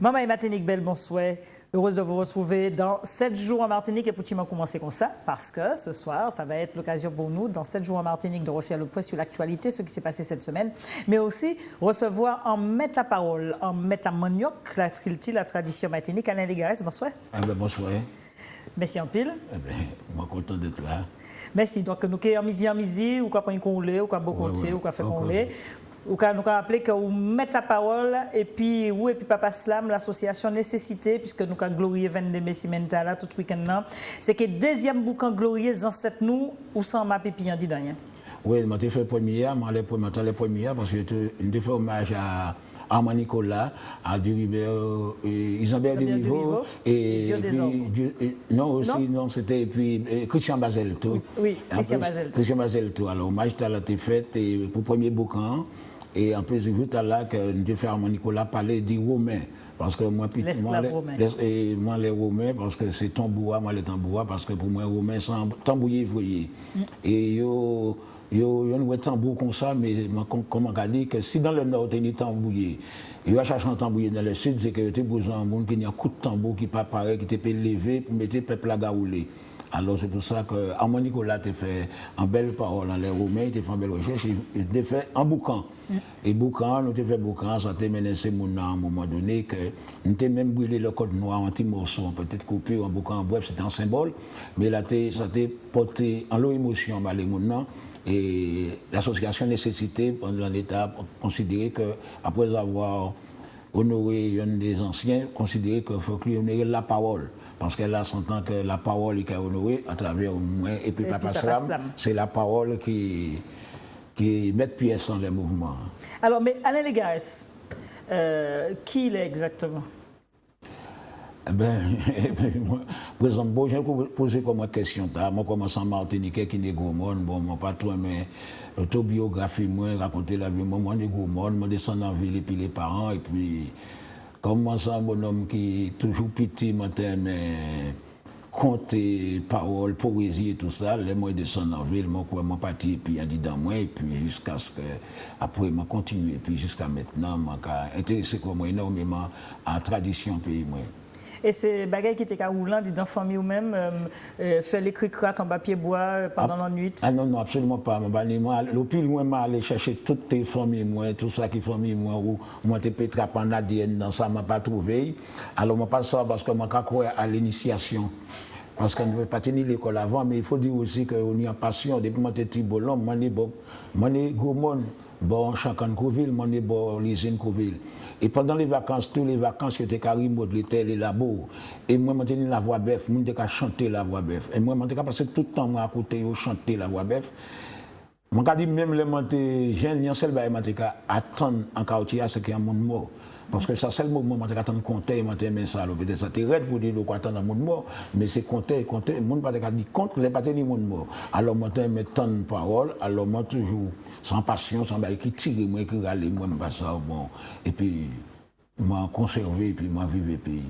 Maman et Martinique, belle bonsoir. Heureuse de vous retrouver dans 7 jours en Martinique et pour commencer comme ça, parce que ce soir, ça va être l'occasion pour nous, dans 7 jours en Martinique, de refaire le point sur l'actualité, ce qui s'est passé cette semaine, mais aussi recevoir en méta-parole, en méta-manioc, la tradition martinique. Alain Légarès, bonsoir. Bonsoir. Merci en pile. Moi, content d'être là. Merci. Donc, nous sommes en midi, ou quoi prendre qu'on lait, ou quoi beaucoup ou quoi faire qu'on lait. Nous avons appelé que vous mettez la parole et puis Papa Slam, l'association Nécessité, puisque nous avons glorifié 22 mai là tout le week-end. C'est que deuxième boucan glorieux dans cette nous ou sans ma pipi en dit rien. Oui, je fait première, les premières parce que je fait hommage à Armand Nicolas, à Duribert, Isabelle Duriveau et non, c'était puis Christian Bazel tout. Oui, Christian Bazel. Christian Bazel tout. Alors hommage à la fait pour premier boucan. Et en plus, je veux que nous fait Armand Nicolas parler des Romains. Parce que moi, les Romains, parce que c'est tambour, moi les tambours, parce que pour moi, les Romains, c'est tambouiller, voyez. Et yo un tambour comme ça, mais comment on dit que si dans le nord, il y a un tambouiller, il y a cherché un tambouiller dans le sud, c'est que tu as besoin d'un monde qui a un coup de tambour qui pas pareil, qui te peut lever pour mettre le peuple à garouler. Alors c'est pour ça que Armand Nicolas a fait en belle parole dans les Romains, il a fait en belle recherche, il a fait un boucan. Et boucan, nous avons fait boucan, ça a mené ces mots à un moment donné que nous avons même brûlé le code noir en petits morceaux, peut-être coupé en boucan, bref, c'était un symbole, mais là, ça a porté en leur émotion les mots. Et l'association Nécessité, pendant l'État, considérait qu'après avoir honoré un des anciens, considérait qu'il faut honorer la parole. Parce qu'elle a s'entend que la parole est honorée à travers moi et puis Papa Slam, c'est la parole qui met pièce dans les mouvements. Alors, mais Alain Légarès, qui il est exactement? Par exemple, j'ai posé comme question, moi commence en Martinique qui n'est gros monde, bon, moi pas trop, mais l'autobiographie, moi, raconter la vie, moi, je suis gros monde, moi descends en ville et puis les parents, et puis, comme moi, c'est un bonhomme qui est toujours petit, mais compter, paroles, poésie et tout ça, les mois descends en ville, moi, parti, et puis, il dit dans moi, et puis, jusqu'à ce que, après, moi, continue, et puis, jusqu'à maintenant, moi, intéressé comme moi énormément à la tradition pays, moi. Et c'est bagaille qui était roulant, dit dans la famille ou même, faire les cric-crac en papier bois pendant la nuit? Ah non, absolument pas. Le plus loin, je aller chercher toutes tes familles, moi, tout ça qui est famille, moi, où moi, je peux trapper en ADN dans ça, je n'ai pas trouvé. Alors, je ne pas ça parce que je crois à l'initiation. Parce qu'on ne peut pas tenir l'école avant, mais il faut dire aussi qu'on a une passion. Depuis que je suis petit bolon, je suis gros monde. Bon, chacun Couville, je suis bon, l'usine Couville. Et pendant les vacances, toutes les vacances, j'étais carré mode l'été, les labos. Et moi, je la voix bœuf, je suis chanter la voix bœuf. Et moi, je passé tout le temps à côté de chanter la voix bœuf. Je dis même les jeunes, il y a un seul bail qui attend en quartier à ce qu'il y a un monde mort. Parce que ça, c'est le moment où je attends compter, je ça. Peut-être ça t'arrête pour dire qu'on attend un monde mort, mais c'est compter. Le monde ne peut pas dire compte, les pas tenir monde mort. Alors, moi, je mets tant de paroles, alors moi, toujours sans passion, sans bail qui tire, moi, qui râle, moi, je passe ça, bon. Et puis, m'a conservé et puis m'a vivé le pays.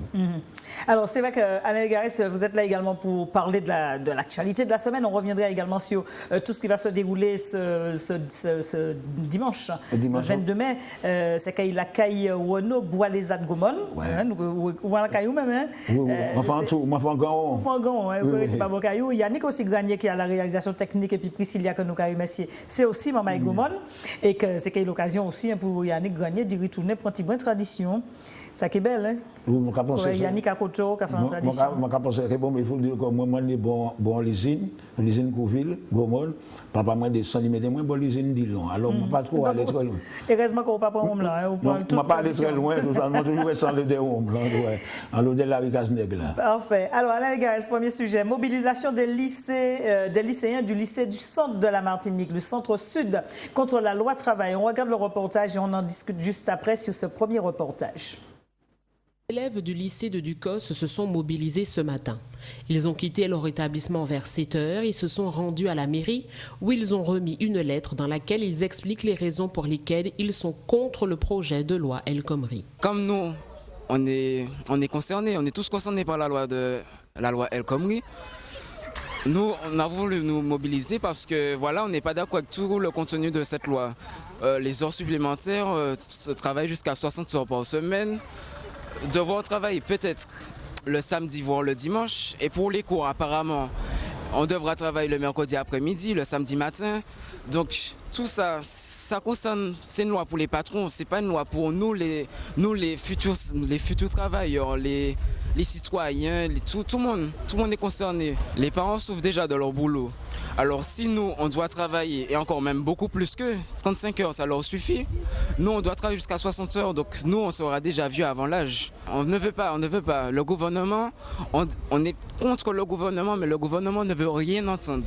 Alors c'est vrai qu'Alain Légarès, vous êtes là également pour parler de l'actualité de la semaine. On reviendra également sur tout ce qui va se dérouler ce dimanche 22 mai. C'est qu'il a caillé Wono, Bois les Adgomon. Ou à la caillou même. Enfin tout, enfin gant. Enfin gant, c'est pas bon caillou. Yannick aussi Granier qui a la réalisation technique et puis Priscilla que nous avons remercié. C'est aussi Maman Gomon. Et que c'est qu'il y a l'occasion aussi pour Yannick Granier de retourner pour une bonne tradition. Ça qui est belle, hein? Yannick Akoto qui a fait une tradition. Je pense que bon, mais il faut dire que moi, je suis bon l'usine Couville, Gomon. Papa, moi, descend, il me dit, moi, bon l'usine Dillon. Alors, je ne pas trop aller très loin. Heureusement qu'on ne va pas prendre là. Je ne vais pas aller très loin, je vais toujours sans le déhomme, en l'eau de la ricasse nègre. Parfait. Alors, Alain Légarès, premier sujet. Mobilisation des lycéens du lycée du centre de la Martinique, du centre sud, contre la loi travail. On regarde le reportage et on en discute juste après sur ce premier reportage. Les élèves du lycée de Ducos se sont mobilisés ce matin. Ils ont quitté leur établissement vers 7 heures et se sont rendus à la mairie où ils ont remis une lettre dans laquelle ils expliquent les raisons pour lesquelles ils sont contre le projet de loi El Khomri. Comme nous, on est concernés, on est tous concernés par la loi El Khomri. Nous, on a voulu nous mobiliser parce que voilà, on n'est pas d'accord avec tout le contenu de cette loi. Les heures supplémentaires se travaillent jusqu'à 60 heures par semaine. devoir travailler peut-être le samedi, voire le dimanche. Et pour les cours, apparemment, on devra travailler le mercredi après-midi, le samedi matin. Donc tout ça, ça concerne, c'est une loi pour les patrons, c'est pas une loi pour nous les futurs travailleurs, les citoyens, tout le monde est concerné. Les parents souffrent déjà de leur boulot. Alors si nous, on doit travailler, et encore même beaucoup plus que 35 heures, ça leur suffit. Nous, on doit travailler jusqu'à 60 heures, donc nous, on sera déjà vieux avant l'âge. On ne veut pas. Le gouvernement, on est contre le gouvernement, mais le gouvernement ne veut rien entendre.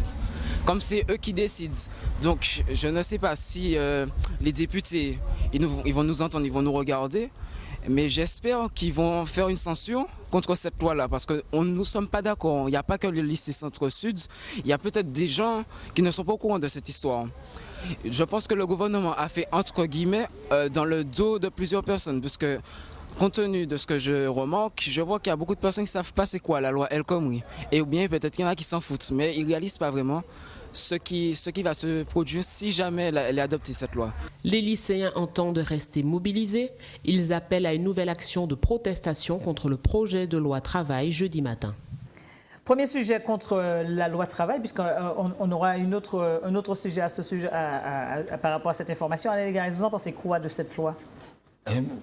Comme c'est eux qui décident. Donc je ne sais pas si les députés, ils vont nous entendre, ils vont nous regarder. Mais j'espère qu'ils vont faire une censure contre cette loi-là, parce que nous ne sommes pas d'accord. Il n'y a pas que le lycée Centre-Sud, il y a peut-être des gens qui ne sont pas au courant de cette histoire. Je pense que le gouvernement a fait, entre guillemets, dans le dos de plusieurs personnes, parce que, compte tenu de ce que je remarque, je vois qu'il y a beaucoup de personnes qui ne savent pas c'est quoi la loi El Khomri. Et ou bien peut-être qu'il y en a qui s'en foutent, mais ils ne réalisent pas vraiment ce qui va se produire si jamais elle est adoptée, cette loi. Les lycéens entendent rester mobilisés. Ils appellent à une nouvelle action de protestation contre le projet de loi travail jeudi matin. Premier sujet contre la loi travail, puisqu'on aura un autre sujet à ce sujet par rapport à cette information. Allez les gars, vous en pensez quoi de cette loi?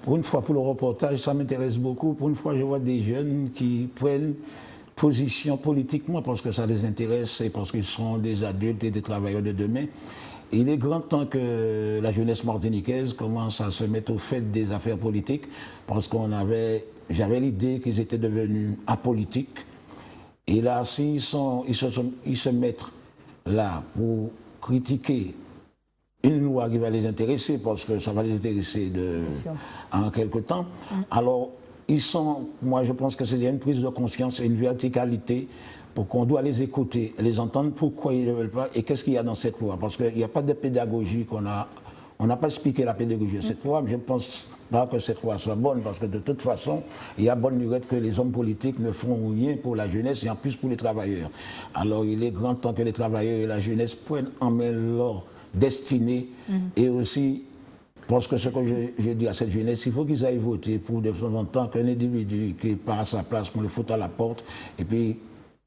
Pour une fois, pour le reportage, ça m'intéresse beaucoup. Pour une fois, je vois des jeunes qui prennent position politiquement parce que ça les intéresse et parce qu'ils sont des adultes et des travailleurs de demain. Il est grand temps que la jeunesse martiniquaise commence à se mettre au fait des affaires politiques parce j'avais l'idée qu'ils étaient devenus apolitiques. Et là, s'ils se mettent là pour critiquer une loi qui va les intéresser, parce que ça va les intéresser en quelque temps, alors moi je pense que c'est une prise de conscience et une verticalité pour qu'on doit les écouter, les entendre pourquoi ils ne veulent pas et qu'est-ce qu'il y a dans cette loi. Parce qu'il n'y a pas de pédagogie on n'a pas expliqué la pédagogie de cette loi, mais je ne pense pas que cette loi soit bonne, parce que de toute façon, il y a bonne lurette que les hommes politiques ne font rien pour la jeunesse et en plus pour les travailleurs. Alors il est grand temps que les travailleurs et la jeunesse prennent en main leur destinée et aussi, parce que ce que je dis à cette jeunesse, il faut qu'ils aillent voter pour de temps en temps qu'un individu qui part à sa place, qu'on le foute à la porte, et puis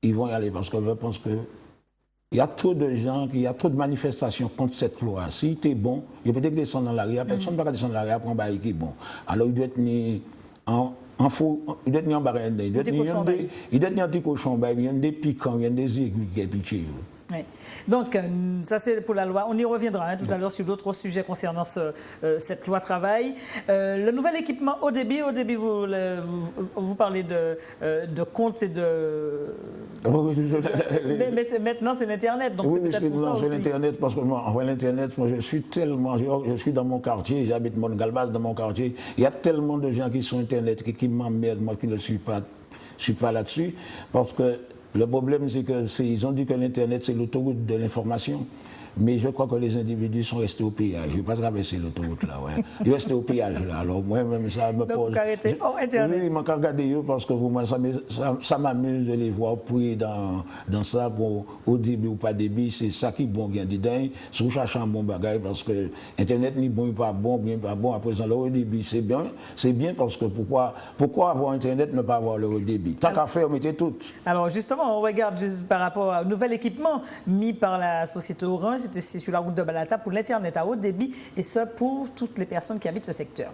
ils vont y aller, parce que je pense que il y a trop de gens, il y a trop de manifestations contre cette loi. Si tu es bon, il peut être descendre dans l'arrière, personne ne va descendre dans l'arrière pour un bail qui est bon. Alors il doit être mis en faux, il doit être mis en barrière, il doit être mis en petit cochon, il y a des piquants, il y a des aiguilles qui est pitché. Oui. Donc, ça c'est pour la loi. On y reviendra tout à l'heure sur d'autres sujets concernant cette loi travail. Le nouvel équipement haut débit, vous parlez de comptes et de... mais maintenant c'est l'Internet, donc oui, c'est peut-être pour ça aussi. C'est l'Internet, parce que moi l'Internet, je suis dans mon quartier, j'habite Montgalbas dans mon quartier, il y a tellement de gens qui sont Internet, qui m'emmerdent, moi qui ne suis pas là-dessus, parce que le problème, c'est qu'ils ont dit que l'Internet, c'est l'autoroute de l'information. Mais je crois que les individus sont restés au péage. Je ne vais pas traverser l'autoroute là. Ouais. Ils restent au péage là. Alors moi-même, ça me pose... Donc, arrêtez. Internet. Oui, je m'en regarder parce que pour moi, ça m'amuse de les voir prier dans ça. Pour, au débit ou pas débit, c'est ça qui est bon, bien dedans. Si vous cherchez un bon bagage, parce que Internet ni bon, ni pas bon, bien pas bon. À présent, le haut débit, c'est bien parce que pourquoi avoir Internet, ne pas avoir le haut débit? Tant qu'à faire, mettez tout. Alors justement, on regarde juste par rapport au nouvel équipement mis par la société Orange. C'était sur la route de Balata pour l'Internet à haut débit, et ce pour toutes les personnes qui habitent ce secteur.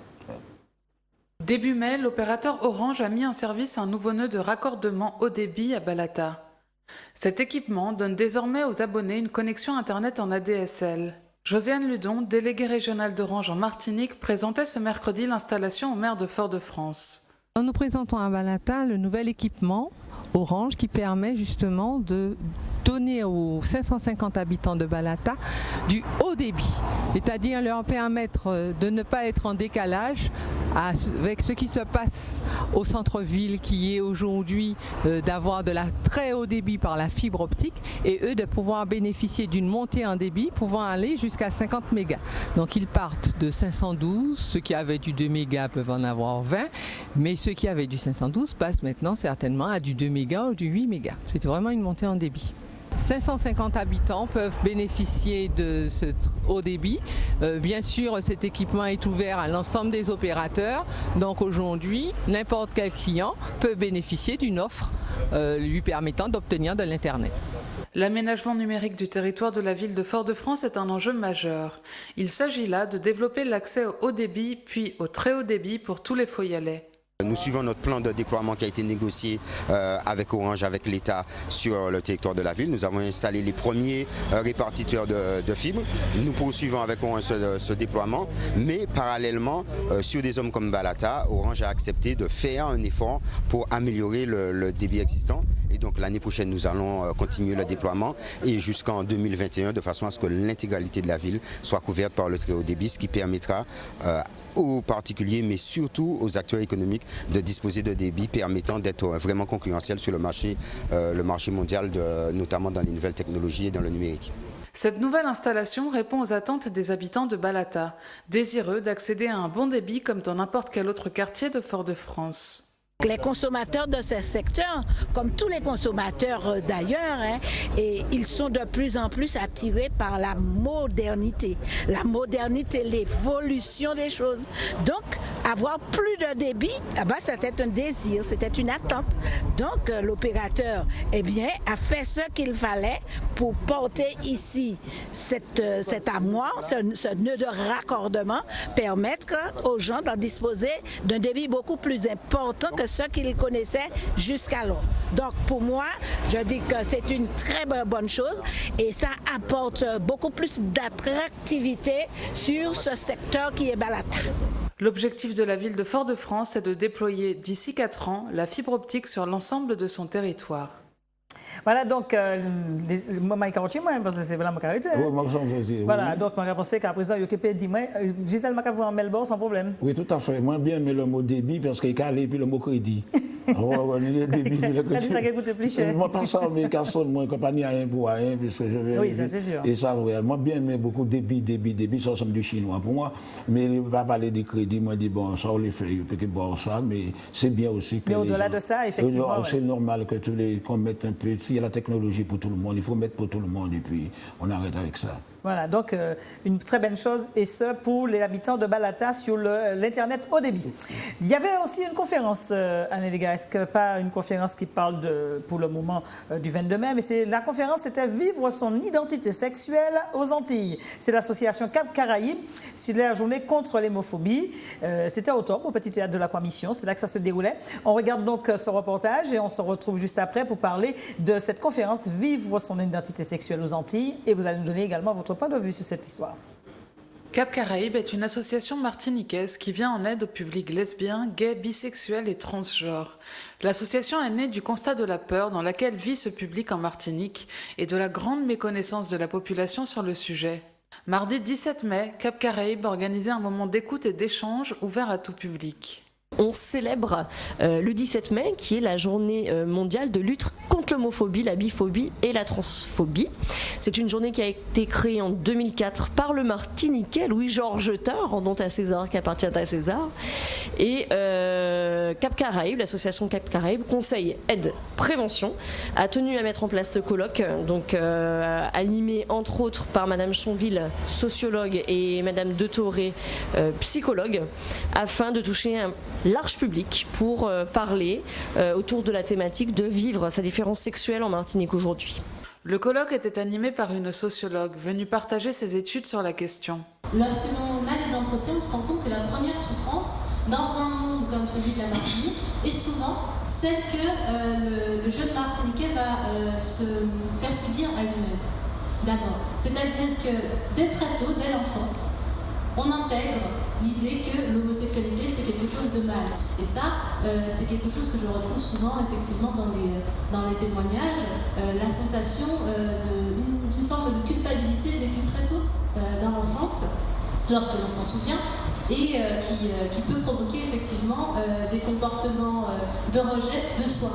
Début mai, l'opérateur Orange a mis en service un nouveau nœud de raccordement haut débit à Balata. Cet équipement donne désormais aux abonnés une connexion Internet en ADSL. Josiane Ludon, déléguée régionale d'Orange en Martinique, présentait ce mercredi l'installation au maire de Fort-de-France. Nous présentons à Balata le nouvel équipement Orange qui permet justement de donner aux 550 habitants de Balata du haut débit, c'est-à-dire leur permettre de ne pas être en décalage avec ce qui se passe au centre-ville, qui est aujourd'hui d'avoir de la très haut débit par la fibre optique, et eux de pouvoir bénéficier d'une montée en débit pouvant aller jusqu'à 50 mégas. Donc ils partent de 512, ceux qui avaient du 2 mégas peuvent en avoir 20, mais ceux qui avaient du 512 passent maintenant certainement à du 2 mégas ou du 8 mégas. C'est vraiment une montée en débit. 550 habitants peuvent bénéficier de ce haut débit. Bien sûr, cet équipement est ouvert à l'ensemble des opérateurs. Donc aujourd'hui, n'importe quel client peut bénéficier d'une offre lui permettant d'obtenir de l'Internet. L'aménagement numérique du territoire de la ville de Fort-de-France est un enjeu majeur. Il s'agit là de développer l'accès au haut débit puis au très haut débit pour tous les foyalais. Nous suivons notre plan de déploiement qui a été négocié avec Orange, avec l'État sur le territoire de la ville. Nous avons installé les premiers répartiteurs de fibres. Nous poursuivons avec Orange ce déploiement, mais parallèlement, sur des zones comme Balata, Orange a accepté de faire un effort pour améliorer le débit existant. Et donc l'année prochaine, nous allons continuer le déploiement et jusqu'en 2021, de façon à ce que l'intégralité de la ville soit couverte par le très haut débit, ce qui permettra aux particuliers, mais surtout aux acteurs économiques, de disposer de débits permettant d'être vraiment concurrentiels sur le marché mondial, notamment dans les nouvelles technologies et dans le numérique. Cette nouvelle installation répond aux attentes des habitants de Balata, désireux d'accéder à un bon débit comme dans n'importe quel autre quartier de Fort-de-France. Les consommateurs de ce secteur, comme tous les consommateurs d'ailleurs, et ils sont de plus en plus attirés par la modernité, l'évolution des choses. Donc, avoir plus de débit, c'était un désir, c'était une attente. Donc, l'opérateur a fait ce qu'il fallait pour porter ici cet armoire, ce nœud de raccordement, permettre aux gens d'en disposer d'un débit beaucoup plus important que ce qu'ils connaissaient jusqu'alors. Donc pour moi, je dis que c'est une très bonne chose et ça apporte beaucoup plus d'attractivité sur ce secteur qui est Balata. L'objectif de la ville de Fort-de-France est de déployer d'ici 4 ans la fibre optique sur l'ensemble de son territoire. Voilà, donc, moi, parce que c'est vraiment ma caractère. Oui, moi, j'en faisais. Voilà, oui. donc, je pense qu'à présent, il y a dit, Gisèle m'a en Melbourne sans problème. Oui, tout à fait. Moi, bien, mais le mot débit, parce qu'il y a puis le mot crédit. Le débit, le crédit. Ça coûte plus cher. Moi, pas ça, mais personne, moi, compagnie à 1 pour 1, puisque je vais. Oui, ça, c'est sûr. Et ça, moi, bien, mais beaucoup débit, ça ressemble du chinois pour moi. Mais il ne va pas parler de crédit, moi, je dis, bon, ça, on les fait, il peut que bon, ça, mais c'est bien aussi que. Mais au-delà de ça, effectivement. C'est normal que qu'on mette un peu. S'il y a la technologie pour tout le monde, il faut mettre pour tout le monde et puis on arrête avec ça. Voilà, donc une très belle chose, et ce pour les habitants de Balata sur l'Internet haut débit. Il y avait aussi une conférence, Anne-Eléga, est-ce que pas une conférence qui parle pour le moment du 22 mai, mais la conférence c'était Vivre son identité sexuelle aux Antilles. C'est l'association Cap Caraïbes, c'est la journée contre l'homophobie. C'était à Automne, au Petit Théâtre de la Commission, c'est là que ça se déroulait. On regarde donc ce reportage et on se retrouve juste après pour parler de cette conférence Vivre son identité sexuelle aux Antilles, et vous allez nous donner également votre point de vue sur cette histoire. Cap Caraïbes est une association martiniquaise qui vient en aide au public lesbien, gay, bisexuel et transgenre. L'association est née du constat de la peur dans laquelle vit ce public en Martinique et de la grande méconnaissance de la population sur le sujet. Mardi 17 mai, Cap Caraïbes organisait un moment d'écoute et d'échange ouvert à tout public. On célèbre le 17 mai, qui est la journée mondiale de lutte contre l'homophobie, la biphobie et la transphobie. C'est une journée qui a été créée en 2004 par le Martiniquais Louis-Georges Tin, rendons à César qui appartient à César. Et Cap Caraïbes, l'association Cap Caraïbes, Conseil, Aide, Prévention, a tenu à mettre en place ce colloque, donc animé entre autres par Madame Chonville, sociologue, et Madame De Toré, psychologue, afin de toucher un large public pour parler autour de la thématique de vivre sa différence sexuelle en Martinique aujourd'hui. Le colloque était animé par une sociologue venue partager ses études sur la question. Lorsque l'on a les entretiens, on se rend compte que la première souffrance dans un monde comme celui de la Martinique est souvent celle que le jeune Martiniquais va se faire subir à lui-même. D'abord, c'est-à-dire que dès très tôt, dès l'enfance, on intègre l'idée que l'homosexualité c'est quelque chose de mal. Et ça, c'est quelque chose que je retrouve souvent effectivement dans les témoignages, la sensation d'une forme de culpabilité vécue très tôt dans l'enfance, lorsque l'on s'en souvient, et qui peut provoquer effectivement des comportements de rejet de soi.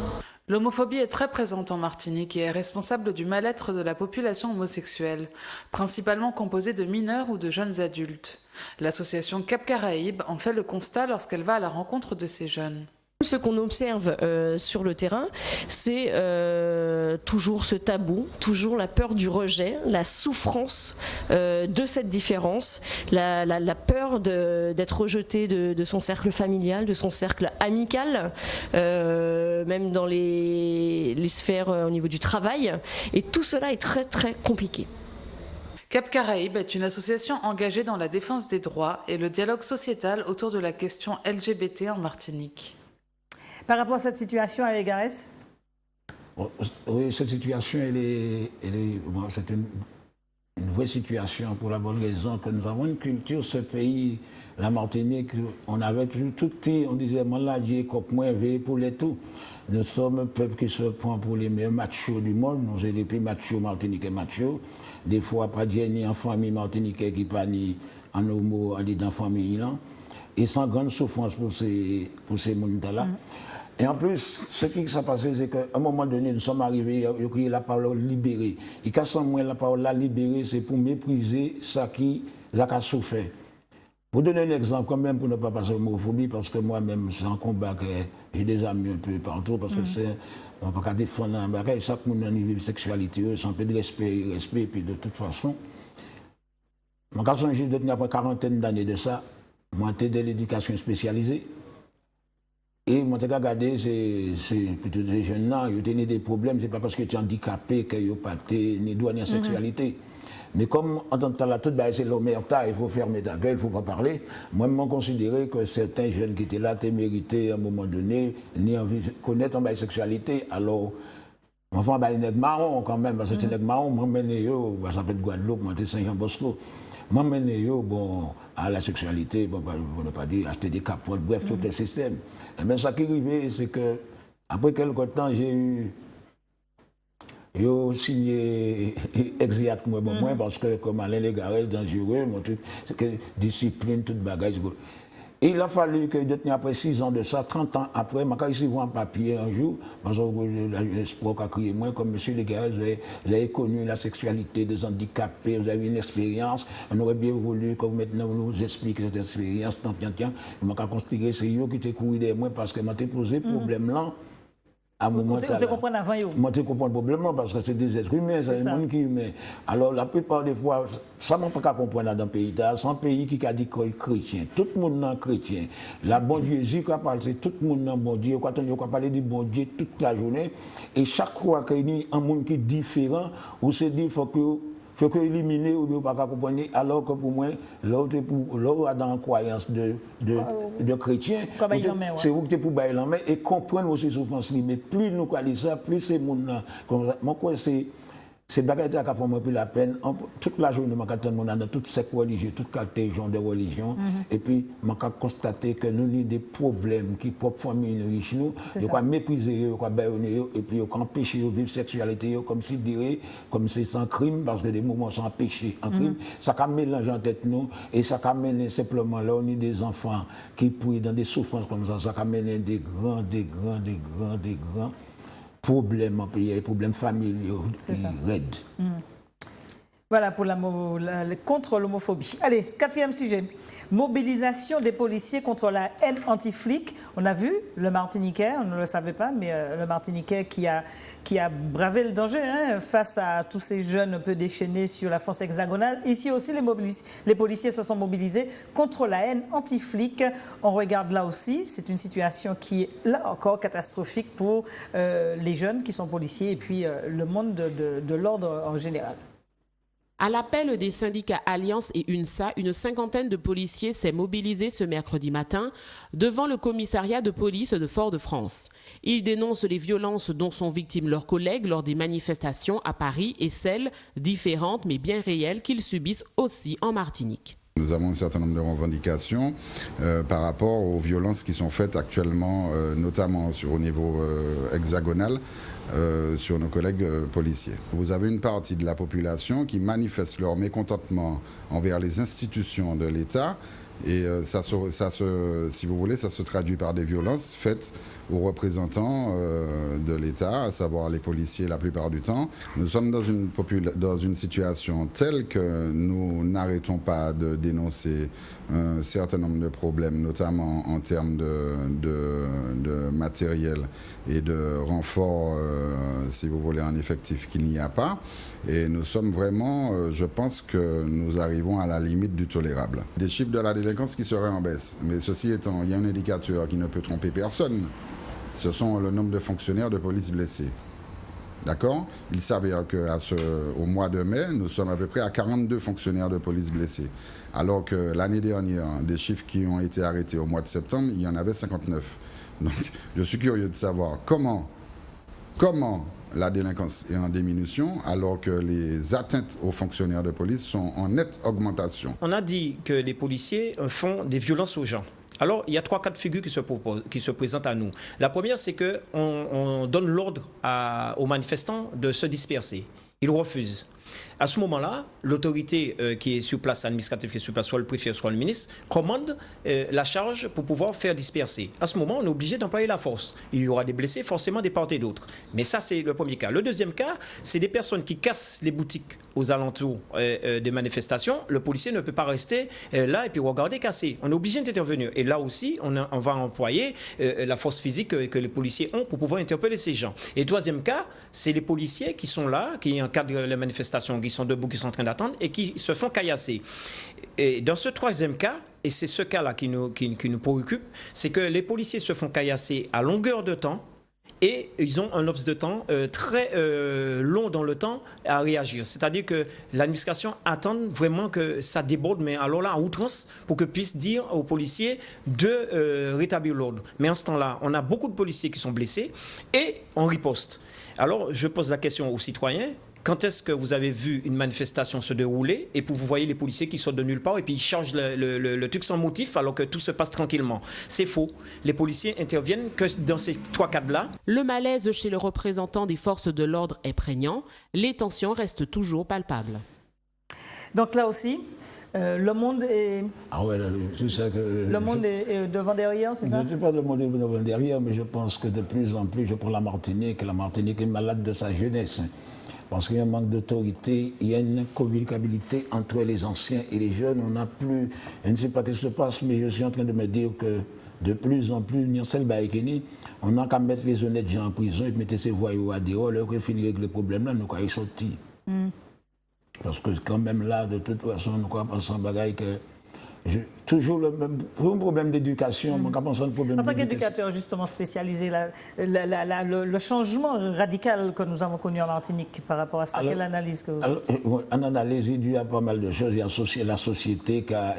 L'homophobie est très présente en Martinique et est responsable du mal-être de la population homosexuelle, principalement composée de mineurs ou de jeunes adultes. L'association Cap Caraïbes en fait le constat lorsqu'elle va à la rencontre de ces jeunes. Ce qu'on observe sur le terrain, c'est toujours ce tabou, toujours la peur du rejet, la souffrance de cette différence, la peur d'être rejeté de son cercle familial, de son cercle amical, même dans les sphères au niveau du travail. Et tout cela est très très compliqué. Cap Caraïbes est une association engagée dans la défense des droits et le dialogue sociétal autour de la question LGBT en Martinique. Par rapport à cette situation, Alain Garès? Oui, cette situation, c'est une vraie situation pour la bonne raison que nous avons une culture, ce pays, la Martinique, on avait tout petit, on disait, là, Dieu, coq, moins, veille pour les tout. Nous sommes un peuple qui se prend pour les meilleurs machos du monde, nous sommes les plus machos, martiniquais machos. Des fois, pas de ni en famille martiniquais qui pas ni en homo, en famille, là. Et sans grande souffrance pour ces gens-là. Et en plus, ce qui s'est passé, c'est qu'à un moment donné, nous sommes arrivés, il y a crié la parole libérée. Et quand sans moi, la parole libérée, c'est pour mépriser ce qui a souffert. Pour donner un exemple, quand même, pour ne pas passer à l'homophobie, parce que moi-même, c'est un combat que j'ai des amis un peu partout, parce que c'est, on ne peut pas défendre un bagage, chaque monde a une vie de sexualité, c'est un peu de respect, et puis de toute façon. Mon garçon, j'ai détenu après 40 d'années de ça, moi, j'étais de l'éducation spécialisée. Et moi, j'ai regardé, c'est plutôt des jeunes là, ils ont des problèmes, c'est pas parce que tu es handicapé qu'ils n'ont pas ni droit ni en sexualité. Mais comme en tant que tel, tout c'est l'omerta, il faut fermer ta gueule, il ne faut pas parler. Moi, je considérais que certains jeunes qui étaient là, étaient mérités à un moment donné, ni envie de connaître en sexualité. Alors, enfin, il y a des marrons quand même, parce que c'est des marrons, moi, ça peut être Guadeloupe, moi, c'est Saint-Jean-Bosco. Moi, bon, à la sexualité, bon, on n'a pas dit acheter des capotes, bref, tout le système. Mais ce qui est arrivé, c'est que, après quelques temps, j'ai eu. J'ai signé exactement moi, parce que, comme Alain Légarès, dangereux, c'est que discipline, toute bagage. Et il a fallu que, après 6 ans de ça, 30 ans après, quand ici, voir un papier un jour, parce que l'espoir a crié moi, comme M. Légarès, vous avez connu la sexualité des handicapés, vous avez une expérience, on aurait bien voulu que maintenant vous nous expliquiez cette expérience, tiens, je m'ai considéré c'est eux qui t'ai couru de moi, parce que je m'ai posé ce problème-là. Moi, je comprends le problème parce que c'est des êtres humains, c'est des gens qui humains. Alors, la plupart des fois, ça ne peut pas comprendre dans le pays. C'est un pays qui a dit qu'il est chrétien. Tout le monde est chrétien. La bon Dieu, Jésus a parlé, c'est tout le monde est bon Dieu. Quand on parle du bon Dieu toute la journée, et chaque fois qu'il y a un monde qui est différent, on se dit qu'il faut éliminer ou pas comprendre, alors que pour moi, l'autre a dans la croyance de chrétien, c'est vous qui êtes pour bailler la main et comprendre aussi souffrance. Mais plus nous connaissons ça, plus c'est mon c'est bagages qui font plus la peine. Toute la journée, je suis dans toutes ces religions, toutes catégories de religions. Et puis, je constaté que nous avons des problèmes qui peuvent famille riche nous. Ils ont méprisé, et puis ils ont empêché de vivre la sexualité, comme si comme c'est sans crime, parce que des moments sans péché en crime. Ça a mélangé en tête nous, et ça a mené simplement là, on a des enfants qui pourrissent dans des souffrances comme ça a mené des grands problèmes en pays, des problèmes familiaux qui raident. Voilà pour contre l'homophobie. Allez, 4e sujet. Mobilisation des policiers contre la haine anti-flic. On a vu le Martiniquais, on ne le savait pas, mais le Martiniquais qui a bravé le danger face à tous ces jeunes un peu déchaînés sur la France hexagonale. Ici aussi, les policiers se sont mobilisés contre la haine anti-flic. On regarde là aussi, c'est une situation qui est là encore catastrophique pour les jeunes qui sont policiers et puis le monde de l'ordre en général. À l'appel des syndicats Alliance et UNSA, une cinquantaine de policiers s'est mobilisée ce mercredi matin devant le commissariat de police de Fort-de-France. Ils dénoncent les violences dont sont victimes leurs collègues lors des manifestations à Paris et celles différentes mais bien réelles qu'ils subissent aussi en Martinique. Nous avons un certain nombre de revendications par rapport aux violences qui sont faites actuellement, notamment au niveau hexagonal, sur nos collègues policiers. Vous avez une partie de la population qui manifeste leur mécontentement envers les institutions de l'État Et si vous voulez, ça se traduit par des violences faites aux représentants de l'État, à savoir les policiers la plupart du temps. Nous sommes dans une situation telle que nous n'arrêtons pas de dénoncer un certain nombre de problèmes, notamment en termes de matériel et de renfort, si vous voulez, en effectif qu'il n'y a pas. Et nous sommes vraiment, je pense que nous arrivons à la limite du tolérable. Des chiffres de la délinquance qui seraient en baisse. Mais ceci étant, il y a un indicateur qui ne peut tromper personne. Ce sont le nombre de fonctionnaires de police blessés. D'accord? Il s'avère qu'au mois de mai, nous sommes à peu près à 42 fonctionnaires de police blessés. Alors que l'année dernière, des chiffres qui ont été arrêtés au mois de septembre, il y en avait 59. Donc, je suis curieux de savoir comment la délinquance est en diminution alors que les atteintes aux fonctionnaires de police sont en nette augmentation. On a dit que les policiers font des violences aux gens. Alors, il y a 3 cas de figure qui se présentent à nous. La première, c'est qu'on donne l'ordre aux manifestants de se disperser. Ils refusent. À ce moment-là, l'autorité qui est sur place, administrative qui est sur place, soit le préfet, soit le ministre, commande la charge pour pouvoir faire disperser. À ce moment, on est obligé d'employer la force. Il y aura des blessés, forcément des part et d'autres. Mais ça, c'est le premier cas. Le deuxième cas, c'est des personnes qui cassent les boutiques aux alentours des manifestations. Le policier ne peut pas rester là et puis regarder casser. On est obligé d'intervenir. Et là aussi, on va employer la force physique que les policiers ont pour pouvoir interpeller ces gens. Et le troisième cas, c'est les policiers qui sont là, qui encadrent les manifestations, qui sont debout, qui sont en train d'attendre et qui se font caillasser. Et dans ce troisième cas, et c'est ce cas-là qui nous préoccupe, c'est que les policiers se font caillasser à longueur de temps et ils ont un laps de temps très long dans le temps à réagir. C'est-à-dire que l'administration attend vraiment que ça déborde, mais alors là, en outrance, pour que puisse dire aux policiers de rétablir l'ordre. Mais en ce temps-là, on a beaucoup de policiers qui sont blessés et on riposte. Alors, je pose la question aux citoyens. Quand est-ce que vous avez vu une manifestation se dérouler et puis vous voyez les policiers qui sortent de nulle part et puis ils chargent le truc sans motif alors que tout se passe tranquillement? C'est faux. Les policiers interviennent que dans ces 3 cas-là. Le malaise chez le représentant des forces de l'ordre est prégnant. Les tensions restent toujours palpables. Donc là aussi, le monde est... Ah ouais, tout ça que... Le monde est devant derrière, c'est ça? Je ne dis pas le monde est devant derrière, mais je pense que de plus en plus, je prends la Martinique est malade de sa jeunesse. Parce qu'il y a un manque d'autorité, il y a une incommunicabilité entre les anciens et les jeunes. On n'a plus, je ne sais pas ce qui se passe, mais je suis en train de me dire que de plus en plus, on n'a qu'à mettre les honnêtes gens en prison et mettre ces voyous à dehors, là, qu'on finit avec le problème là, nous allons sortir. Parce que quand même là, de toute façon, nous allons penser en bagaille que... toujours le même problème d'éducation. En tant qu'éducateur justement spécialisé, le changement radical que nous avons connu en Martinique par rapport à ça, quelle analyse que vous faites? En analyse, il y a pas mal de choses. Il y a la société qui a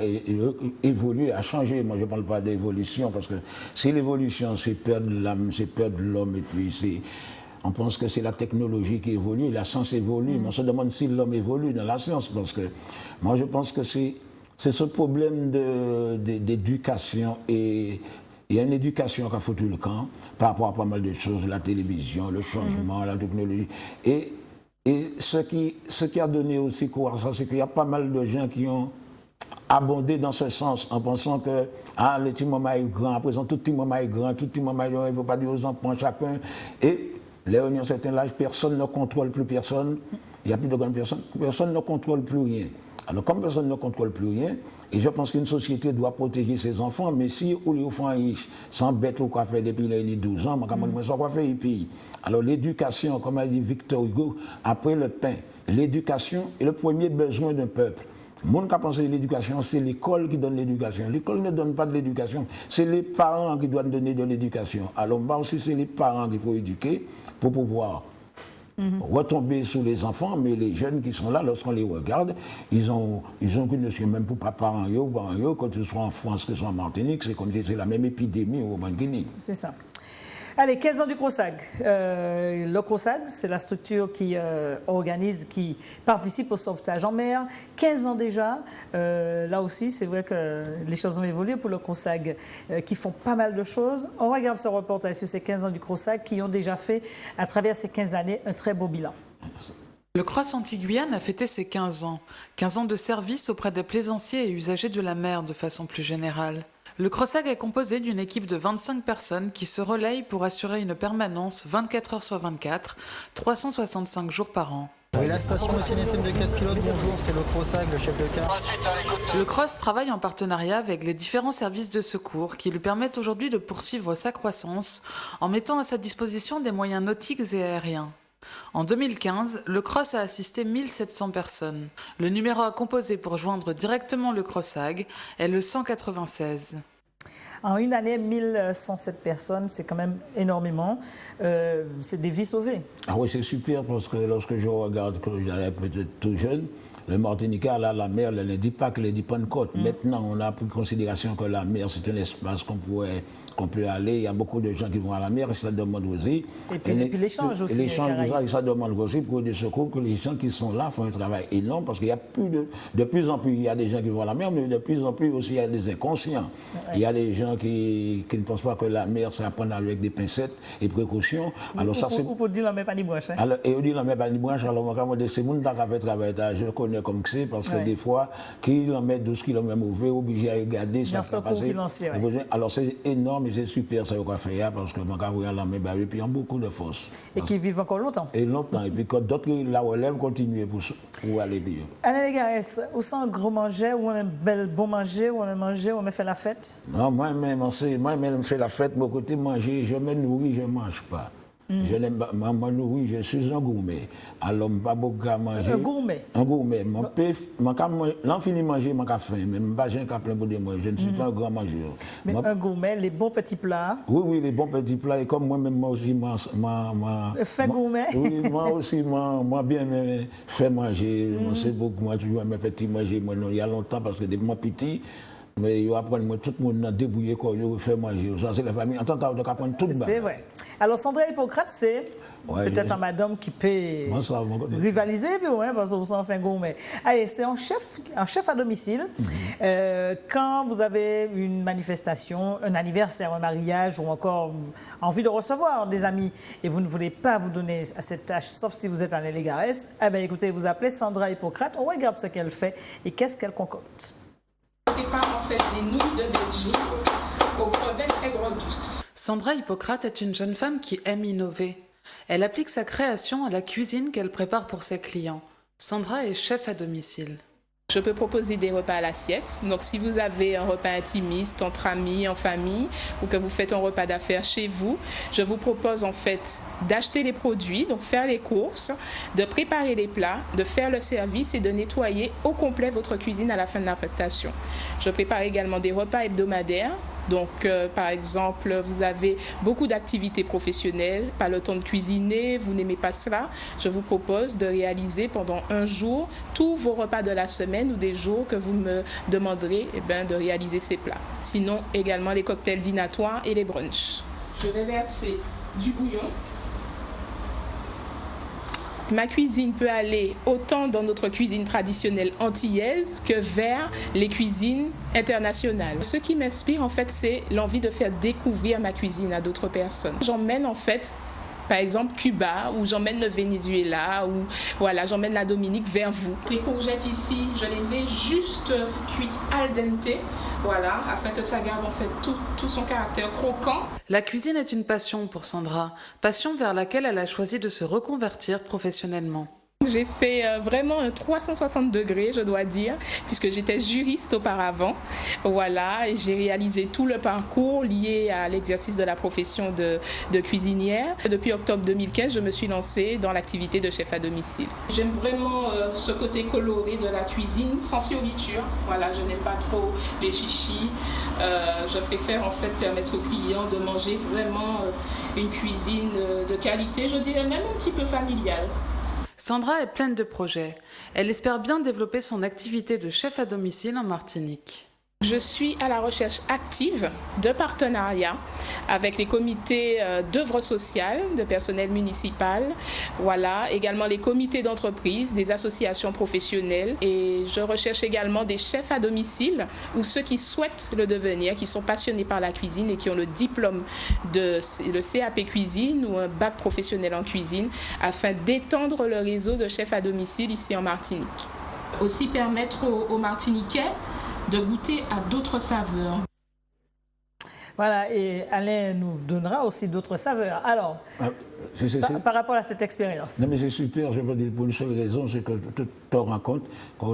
évolué, a changé. Moi, je ne parle pas d'évolution parce que c'est l'évolution, c'est perdre l'âme, c'est perdre l'homme et puis on pense que c'est la technologie qui évolue, la science évolue, mais on se demande si l'homme évolue dans la science parce que moi, je pense que c'est ce problème d'éducation et il y a une éducation qui a foutu le camp par rapport à pas mal de choses, la télévision, le changement, la technologie. Et ce qui a donné aussi courage à ça, c'est qu'il y a pas mal de gens qui ont abondé dans ce sens en pensant que le petit maman est grand, à présent tout petit maman est grand, tout petit maman il ne faut pas dire aux enfants chacun. Et là, on a un certain âge, personne ne contrôle plus personne, il n'y a plus de grandes personnes, personne ne contrôle plus rien. Alors, comme personne ne contrôle plus rien, et je pense qu'une société doit protéger ses enfants, mais si les enfants riches s'embêtent au café depuis les 12 ans, moi, ça va faire pays. Alors, l'éducation, comme a dit Victor Hugo, après le pain, l'éducation est le premier besoin d'un peuple. Le monde qui a pensé à l'éducation, c'est l'école qui donne l'éducation. L'école ne donne pas de l'éducation, c'est les parents qui doivent donner de l'éducation. Alors, moi aussi, c'est les parents qu'il faut éduquer pour pouvoir retomber sur les enfants, mais les jeunes qui sont là, lorsqu'on les regarde, ils ont qu'une notion, même pour papa, quand ce soit en France, que ce soit en Martinique, c'est comme si c'est la même épidémie au Guinée. C'est ça. Allez, 15 ans du CROSAG. Le CROSAG, c'est la structure qui organise, qui participe au sauvetage en mer. 15 ans déjà. Là aussi, c'est vrai que les choses ont évolué pour le CROSAG, qui font pas mal de choses. On regarde ce reportage sur ces 15 ans du CROSAG qui ont déjà fait, à travers ces 15 années, un très beau bilan. Le Cross Antilles-Guyane a fêté ses 15 ans. 15 ans de service auprès des plaisanciers et usagers de la mer de façon plus générale. Le CROSAG est composé d'une équipe de 25 personnes qui se relayent pour assurer une permanence 24 heures sur 24, 365 jours par an. Oui, la station de CNSM de Casse-Pilote, bonjour, c'est le CROSAG, le chef de car. Le CROSS travaille en partenariat avec les différents services de secours qui lui permettent aujourd'hui de poursuivre sa croissance en mettant à sa disposition des moyens nautiques et aériens. En 2015, le CROSS a assisté 1700 personnes. Le numéro à composer pour joindre directement le CROSAG est le 196. En une année, 1107 personnes, c'est quand même énormément. C'est des vies sauvées. Ah oui, c'est super parce que lorsque je regarde, quand j'étais peut-être tout jeune, le Martiniquais, là, la mer, elle ne dit pas qu'elle dit pas une côte. Maintenant, on a pris considération que la mer, c'est un espace qu'on peut aller. Il y a beaucoup de gens qui vont à la mer et ça demande aussi. Et puis l'échange aussi. L'échange, ça demande aussi pour des secours que les gens qui sont là font un travail énorme parce qu'il y a de plus en plus, il y a des gens qui vont à la mer, mais de plus en plus aussi, il y a des inconscients. Ouais. Il y a des gens qui ne pensent pas que la mer, c'est à prendre avec des pincettes et précautions. Alors, ça, c'est. Pour dire la mer pas ni branche. Alors, et on dit la mer pas ni branche, alors, moi, quand je dis, c'est mon temps qui a fait travail, je connais comme que c'est, parce que des fois, kilomètres, 12 km mauvais, obligé à regarder ça. Alors, c'est énorme. Mais c'est super ça qu'on fait parce que mon carrière la même et puis il y a beaucoup de force. Et qui vivent encore longtemps. Et longtemps. Et puis quand d'autres la relèvent continuent pour aller mieux. Alain Légarès, ou ça un gros manger, ou un bel bon manger, ou un manger, ou un fait la fête? Non, moi-même, je fais la fête, mon côté manger, je me nourris, je ne mange pas. Je n'aime pas, moi nourris, je suis un gourmet. Alors, je ne pas beaucoup à manger. Un gourmet? Un gourmet. L'enfini manger, je n'ai pas faim, mais je n'ai pas plein pour moi. Je ne suis pas un grand mangeur. Mais un gourmet, les bons petits plats? Oui, les bons petits plats. Et comme moi-même, moi aussi, fait gourmet? Oui, moi aussi, moi bien fait manger. Moi, c'est beaucoup, moi, toujours mes petits manger. Moi, il y a longtemps, parce que depuis mon petit, mais il apprend tout le monde à débrouiller quand il fait manger. Ça, c'est la famille. En tant qu'apprendre tout le monde. C'est vrai. Alors, Sandra Hippocrate, c'est peut-être un madame qui peut rivaliser, parce que vous en fait gourmet. Allez, c'est un chef à domicile. Quand vous avez une manifestation, un anniversaire, un mariage ou encore envie de recevoir des amis et vous ne voulez pas vous donner à cette tâche, sauf si vous êtes un Légarès, eh bien, écoutez, vous appelez Sandra Hippocrate, on regarde ce qu'elle fait et qu'est-ce qu'elle concocte. Je prépare en fait des nouilles de Belgique aux crevettes aigres douces. Sandra Hippocrate est une jeune femme qui aime innover. Elle applique sa création à la cuisine qu'elle prépare pour ses clients. Sandra est chef à domicile. Je peux proposer des repas à l'assiette. Donc si vous avez un repas intimiste entre amis, en famille, ou que vous faites un repas d'affaires chez vous, je vous propose en fait d'acheter les produits, donc faire les courses, de préparer les plats, de faire le service et de nettoyer au complet votre cuisine à la fin de la prestation. Je prépare également des repas hebdomadaires. Donc, par exemple, vous avez beaucoup d'activités professionnelles, pas le temps de cuisiner, vous n'aimez pas cela. Je vous propose de réaliser pendant un jour tous vos repas de la semaine ou des jours que vous me demanderez de réaliser ces plats. Sinon, également les cocktails dînatoires et les brunchs. Je vais verser du bouillon. Ma cuisine peut aller autant dans notre cuisine traditionnelle antillaise que vers les cuisines internationales. Ce qui m'inspire en fait, c'est l'envie de faire découvrir ma cuisine à d'autres personnes. J'emmène en fait, par exemple, Cuba, ou j'emmène le Venezuela, ou voilà, j'emmène la Dominique vers vous. Les courgettes ici, je les ai juste cuites al dente, voilà, afin que ça garde en fait tout son caractère croquant. La cuisine est une passion pour Sandra, passion vers laquelle elle a choisi de se reconvertir professionnellement. J'ai fait vraiment un 360 degrés, je dois dire, puisque j'étais juriste auparavant. Voilà, et j'ai réalisé tout le parcours lié à l'exercice de la profession de cuisinière. Depuis octobre 2015, je me suis lancée dans l'activité de chef à domicile. J'aime vraiment ce côté coloré de la cuisine, sans fioriture. Voilà, je n'aime pas trop les chichis. Je préfère en fait permettre aux clients de manger vraiment une cuisine de qualité, je dirais même un petit peu familiale. Sandra est pleine de projets. Elle espère bien développer son activité de chef à domicile en Martinique. Je suis à la recherche active de partenariats avec les comités d'œuvres sociales, de personnel municipal, voilà, également les comités d'entreprise, des associations professionnelles, et je recherche également des chefs à domicile ou ceux qui souhaitent le devenir, qui sont passionnés par la cuisine et qui ont le diplôme de le CAP cuisine ou un bac professionnel en cuisine, afin d'étendre le réseau de chefs à domicile ici en Martinique. Aussi permettre aux Martiniquais de goûter à d'autres saveurs. Voilà, et Alain nous donnera aussi d'autres saveurs. Alors, par rapport à cette expérience. Non, mais c'est super, je veux dire, pour une seule raison, c'est que tu te rends compte que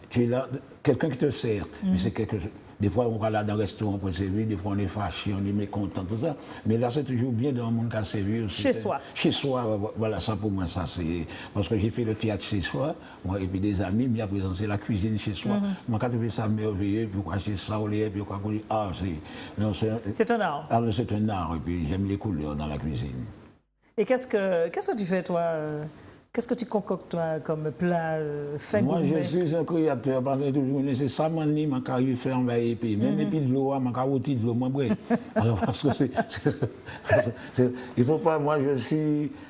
tu es là, quelqu'un qui te sert, mais c'est quelque chose. Des fois, on va là dans le restaurant pour servir, des fois on est fâché, on est mécontent, tout ça. Mais là, c'est toujours bien dans le monde qui a servi. Chez soi. Chez soi, voilà, ça pour moi, ça c'est. Parce que j'ai fait le théâtre chez soi, moi, et puis des amis, mais après, c'est la cuisine chez soi. Moi, quand je fais ça merveilleux, puis quoi, acheter ça au lait, puis quoi, ah, c'est un art. Ah, c'est un art, et puis j'aime les couleurs dans la cuisine. Et qu'est-ce que tu fais, toi? Qu'est-ce que tu concoctes, toi, comme plat fin gourmet? Moi, je suis un créateur, parce que c'est ça, mon lit, je peux faire un épi. Même épi de l'eau, je peux rôtir de l'eau, moi, alors, parce que il faut pas, moi,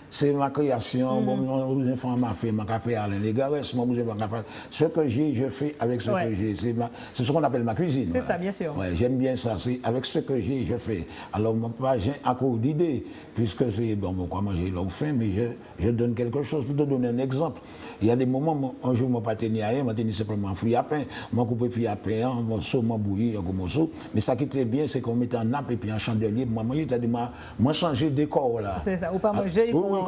c'est ma création, mon enfant m'a fait, ma café à les gars, ce que j'ai, je fais avec ce que j'ai. C'est ce qu'on appelle ma cuisine. C'est ça, bien sûr. Ouais, j'aime bien ça, c'est avec ce que j'ai, je fais. Alors, moi, j'ai encore d'idées, puisque c'est, bon, quoi manger l'homme faim, mais je donne quelque chose. Pour te donner un exemple, il y a des moments, un jour, je ne pas tenir rien, je tenais simplement un fruit à pain, je coupais fruit à pain, un morceau, je bouilli, un morceau. Mais ça qui était bien, c'est qu'on mettait un nappe et puis un chandelier. Moi, moi, changer de décor là. C'est ça, ou pas manger. Oui,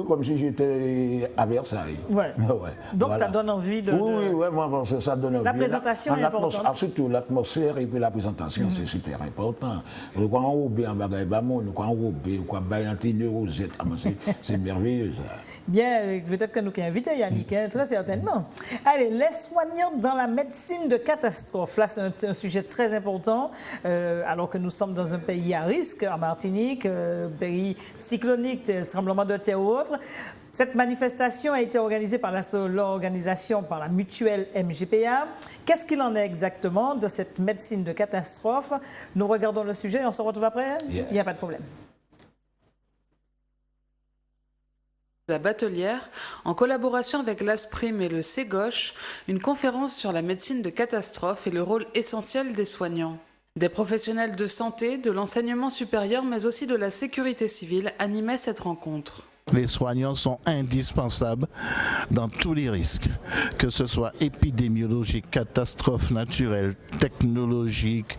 comme si j'étais à Versailles. Ouais. Donc voilà. Ça donne envie de. Oui, moi, ça donne envie. La présentation est importante. Surtout l'atmosphère et puis la présentation, c'est super important. Nous quoi enrober en bagaille bamon, nous quoi enrober, quoi baillantiner rosette, c'est merveilleux ça. Bien, peut-être que nous qui invitons Yannick, très certainement. Allez, les soignants dans la médecine de catastrophe. Là, c'est un sujet très important, alors que nous sommes dans un pays à risque, en Martinique, pays cyclonique, tremblement de terre ou autre. Cette manifestation a été organisée par l'organisation, par la mutuelle MGPA. Qu'est-ce qu'il en est exactement de cette médecine de catastrophe? Nous regardons le sujet et on se retrouve après. Il n'y a pas de problème. La Batelière, en collaboration avec l'ASPRIM et le CGOCH, une conférence sur la médecine de catastrophe et le rôle essentiel des soignants. Des professionnels de santé, de l'enseignement supérieur, mais aussi de la sécurité civile animaient cette rencontre. Les soignants sont indispensables dans tous les risques, que ce soit épidémiologique, catastrophes naturelles, technologiques,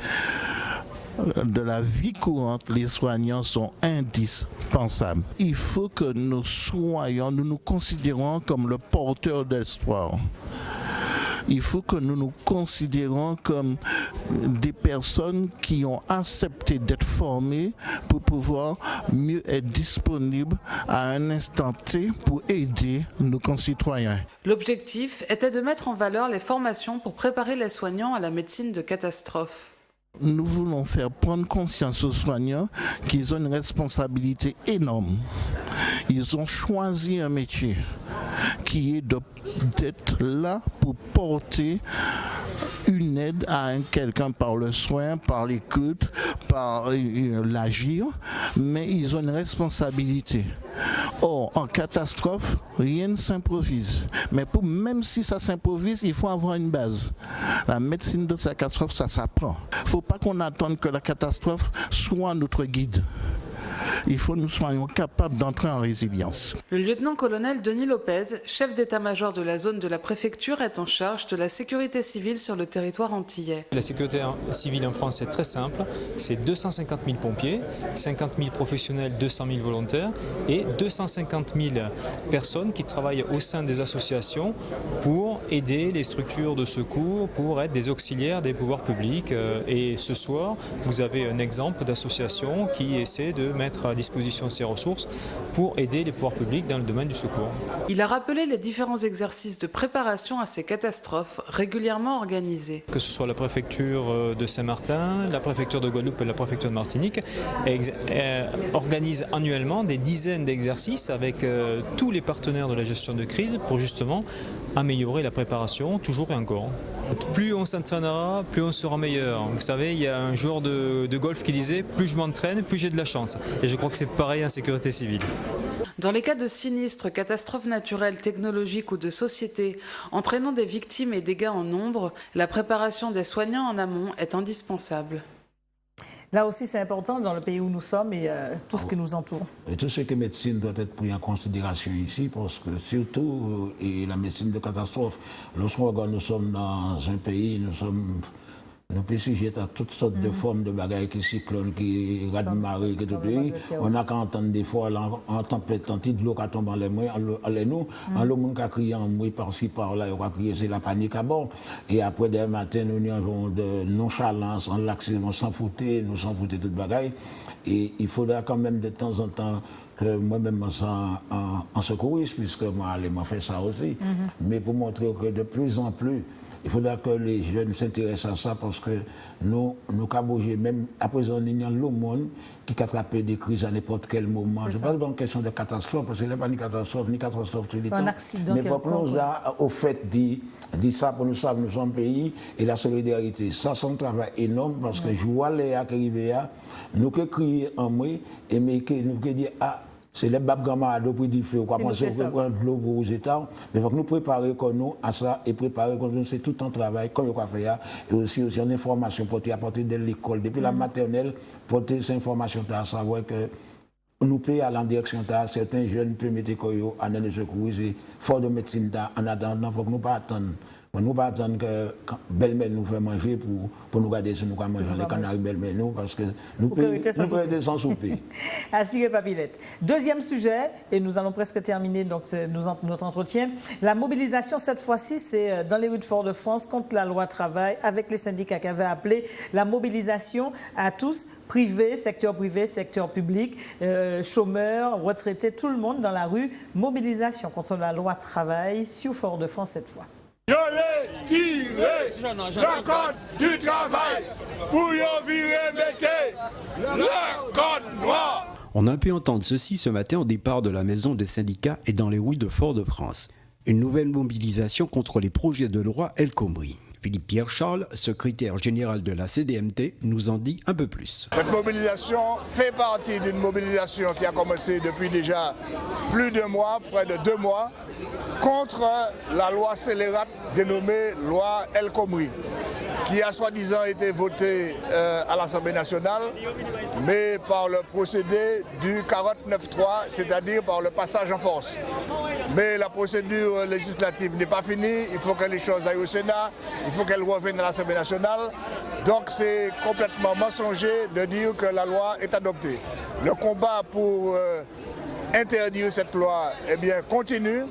de la vie courante, les soignants sont indispensables. Il faut que nos soignants, nous nous considérons comme le porteur d'espoir. Il faut que nous nous considérons comme des personnes qui ont accepté d'être formées pour pouvoir mieux être disponibles à un instant T pour aider nos concitoyens. L'objectif était de mettre en valeur les formations pour préparer les soignants à la médecine de catastrophe. Nous voulons faire prendre conscience aux soignants qu'ils ont une responsabilité énorme. Ils ont choisi un métier qui est d'être là pour porter une aide à quelqu'un par le soin, par l'écoute, par l'agir, mais ils ont une responsabilité. Or, en catastrophe, rien ne s'improvise. Mais même si ça s'improvise, il faut avoir une base. La médecine de catastrophe, ça s'apprend. Il ne faut pas qu'on attende que la catastrophe soit notre guide. Il faut que nous soyons capables d'entrer en résilience. Le lieutenant-colonel Denis Lopez, chef d'état-major de la zone de la préfecture, est en charge de la sécurité civile sur le territoire antillais. La sécurité civile en France, c'est très simple. C'est 250 000 pompiers, 50 000 professionnels, 200 000 volontaires et 250 000 personnes qui travaillent au sein des associations pour aider les structures de secours, pour être des auxiliaires des pouvoirs publics. Et ce soir, vous avez un exemple d'association qui essaie de mettre à disposition ces ressources pour aider les pouvoirs publics dans le domaine du secours. Il a rappelé les différents exercices de préparation à ces catastrophes régulièrement organisés. Que ce soit la préfecture de Saint-Martin, la préfecture de Guadeloupe et la préfecture de Martinique organisent annuellement des dizaines d'exercices avec tous les partenaires de la gestion de crise pour justement améliorer la préparation toujours et encore. Plus on s'entraînera, plus on sera meilleur. Vous savez, il y a un joueur de golf qui disait « plus je m'entraîne, plus j'ai de la chance ». Et je crois que c'est pareil en sécurité civile. Dans les cas de sinistres, catastrophes naturelles, technologiques ou de société entraînant des victimes et dégâts en nombre, la préparation des soignants en amont est indispensable. Là aussi, c'est important dans le pays où nous sommes et tout ce qui nous entoure. Et tout ce qui est médecine doit être pris en considération ici, parce que surtout et la médecine de catastrophe, lorsqu'on regarde, nous sommes dans un pays, nous sommes sujets à toutes sortes de formes de bagailles, qui cyclones, qui raz-de-marée, qui tout pays. On n'a qu'à entendre des fois en tempête, en de l'eau qui tombe en les nous, en l'eau qui a crié en bruit par-ci, par-là, on a crié, c'est la panique à bord. Et après, dès le matin, nous avons de nonchalance, en l'accident, sans foutre toute bagaille. Et il faudra quand même de temps en temps que moi-même en secouriste, puisque moi, je fais ça aussi. Mais pour montrer que de plus en plus, il faudra que les jeunes s'intéressent à ça, parce que nous cabogés, même à présent, il y a le monde qui attrape des crises à n'importe quel moment. Je ne parle pas d'une question de catastrophe, parce qu'il n'y a pas ni catastrophe tout le temps. Mais pour que nous au fait dit ça, pour nous savons, nous sommes pays et la solidarité. Ça, c'est un travail énorme, parce que je vois les arriver à nous qui crier en moi et nous qui dire c'est les babes gamades pour dire feu, quoi penser qu'on prend de l'eau pour les États. Mais il faut que nous préparions nous à ça et préparer nous, c'est tout un travail comme on fait et aussi en information pour apporter de l'école depuis la maternelle, porter ces informations à savoir que nous payons à la direction de certains jeunes peuvent mettre à dans les secours et fort de médecine en attendant, il faut que nous pas attendre. Nous ne pas attendre que belle-mère nous fait manger pour nous garder si nous pouvons manger les canaries belle-mère nous, parce que nous pouvons être sans souper. Ainsi Papilette. Deuxième sujet, et nous allons presque terminer donc, notre entretien. La mobilisation, cette fois-ci, c'est dans les rues de Fort-de-France contre la loi travail, avec les syndicats qui avaient appelé la mobilisation à tous, privé, secteur public, chômeurs, retraités, tout le monde dans la rue. Mobilisation contre la loi travail sur Fort-de-France cette fois. Je l'ai tiré la corde du travail pour y virer, mettez le code noir. On a pu entendre ceci ce matin au départ de la maison des syndicats et dans les rues de Fort-de-France. Une nouvelle mobilisation contre les projets de loi El Khomri. Philippe Pierre-Charles, secrétaire général de la CDMT, nous en dit un peu plus. Cette mobilisation fait partie d'une mobilisation qui a commencé depuis déjà plus de mois, près de 2 mois, contre la loi scélérate dénommée loi El Khomri, qui a soi-disant été votée à l'Assemblée nationale, mais par le procédé du 49.3, c'est-à-dire par le passage en force. Mais la procédure législative n'est pas finie, il faut que les choses aillent au Sénat, il faut qu'elles reviennent à l'Assemblée nationale. Donc c'est complètement mensonger de dire que la loi est adoptée. Le combat pour interdire cette loi continue